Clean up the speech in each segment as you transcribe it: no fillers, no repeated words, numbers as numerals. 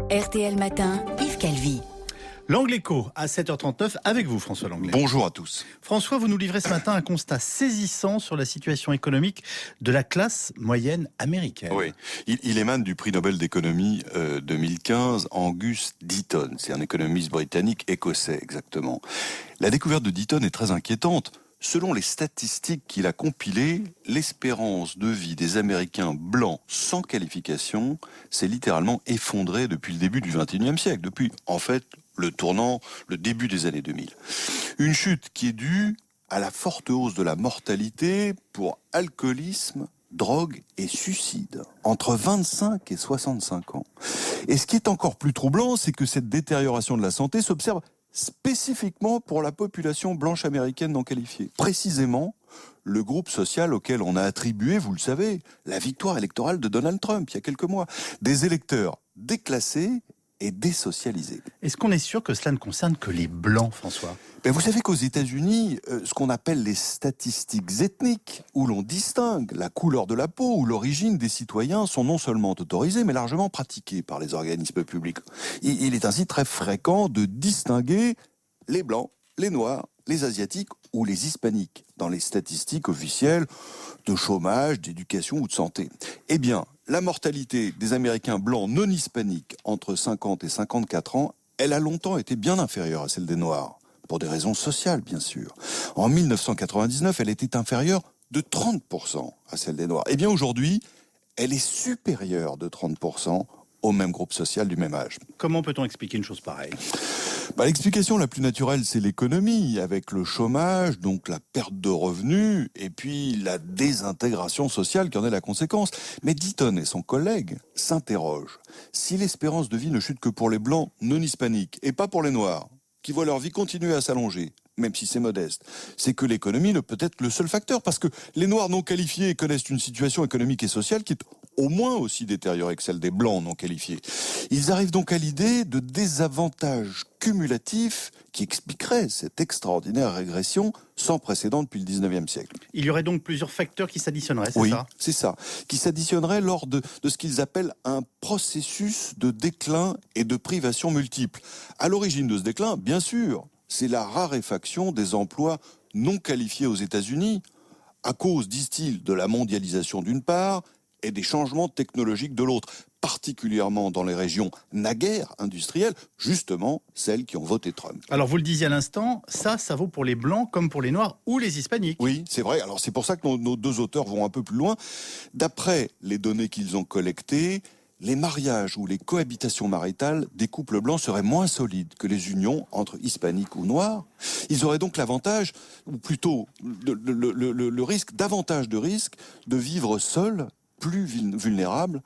RTL Matin, Yves Calvi. L'Angle Écho à 7h39 avec vous François Langlais. Bonjour à tous. François, vous nous livrez ce matin un constat saisissant sur la situation économique de la classe moyenne américaine. Oui, il émane du prix Nobel d'économie 2015, Angus Deaton. C'est un économiste britannique, écossais exactement. La découverte de Deaton est très inquiétante. Selon les statistiques qu'il a compilées, l'espérance de vie des Américains blancs sans qualification s'est littéralement effondrée depuis le début du XXIe siècle, depuis en fait le début des années 2000. Une chute qui est due à la forte hausse de la mortalité pour alcoolisme, drogue et suicide, entre 25 et 65 ans. Et ce qui est encore plus troublant, c'est que cette détérioration de la santé s'observe spécifiquement pour la population blanche américaine non qualifiée. Précisément, le groupe social auquel on a attribué, vous le savez, la victoire électorale de Donald Trump il y a quelques mois. Des électeurs déclassés et désocialisés. Est-ce qu'on est sûr que cela ne concerne que les Blancs, François ? Vous savez qu'aux États-Unis, ce qu'on appelle les statistiques ethniques, où l'on distingue la couleur de la peau ou l'origine des citoyens, sont non seulement autorisées, mais largement pratiquées par les organismes publics. Il est ainsi très fréquent de distinguer les Blancs, les Noirs, les Asiatiques ou les Hispaniques dans les statistiques officielles de chômage, d'éducation ou de santé. Eh bien, la mortalité des Américains blancs non hispaniques entre 50 et 54 ans, elle a longtemps été bien inférieure à celle des Noirs. Pour des raisons sociales, bien sûr. En 1999, elle était inférieure de 30% à celle des Noirs. Eh bien, aujourd'hui, elle est supérieure de 30% au même groupe social du même âge. Comment peut-on expliquer une chose pareille ? L'explication la plus naturelle, c'est l'économie, avec le chômage, donc la perte de revenus, et puis la désintégration sociale qui en est la conséquence. Mais Deaton et son collègue s'interrogent. Si l'espérance de vie ne chute que pour les Blancs non hispaniques, et pas pour les Noirs, qui voient leur vie continuer à s'allonger, même si c'est modeste, c'est que l'économie ne peut être le seul facteur, parce que les Noirs non qualifiés connaissent une situation économique et sociale qui est au moins aussi détériorée que celle des Blancs non qualifiés. Ils arrivent donc à l'idée de désavantages cumulatifs qui expliqueraient cette extraordinaire régression sans précédent depuis le 19e siècle. Il y aurait donc plusieurs facteurs qui s'additionneraient, c'est ça ? Oui, c'est ça, qui s'additionneraient lors de ce qu'ils appellent un processus de déclin et de privation multiples. À l'origine de ce déclin, bien sûr, c'est la raréfaction des emplois non qualifiés aux États-Unis, à cause, disent-ils, de la mondialisation d'une part et des changements technologiques de l'autre, particulièrement dans les régions naguère industrielles, justement celles qui ont voté Trump. Alors vous le disiez à l'instant, ça vaut pour les Blancs comme pour les Noirs ou les Hispaniques. Oui, c'est vrai. Alors c'est pour ça que nos deux auteurs vont un peu plus loin. D'après les données qu'ils ont collectées, les mariages ou les cohabitations maritales des couples blancs seraient moins solides que les unions entre hispaniques ou noirs. Ils auraient donc l'avantage, ou plutôt le risque, davantage de risque de vivre seuls, plus vulnérables.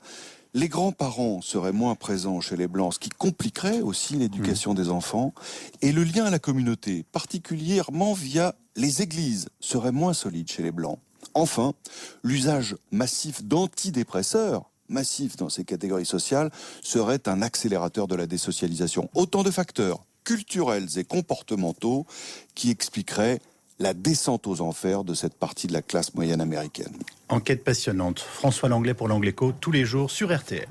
Les grands-parents seraient moins présents chez les Blancs, ce qui compliquerait aussi l'éducation des enfants. Et le lien à la communauté, particulièrement via les églises, serait moins solide chez les Blancs. Enfin, l'usage massif d'antidépresseurs, massif dans ces catégories sociales, serait un accélérateur de la désocialisation. Autant de facteurs culturels et comportementaux qui expliqueraient la descente aux enfers de cette partie de la classe moyenne américaine. Enquête passionnante. François Langlais pour l'Angle Écho, tous les jours sur RTL.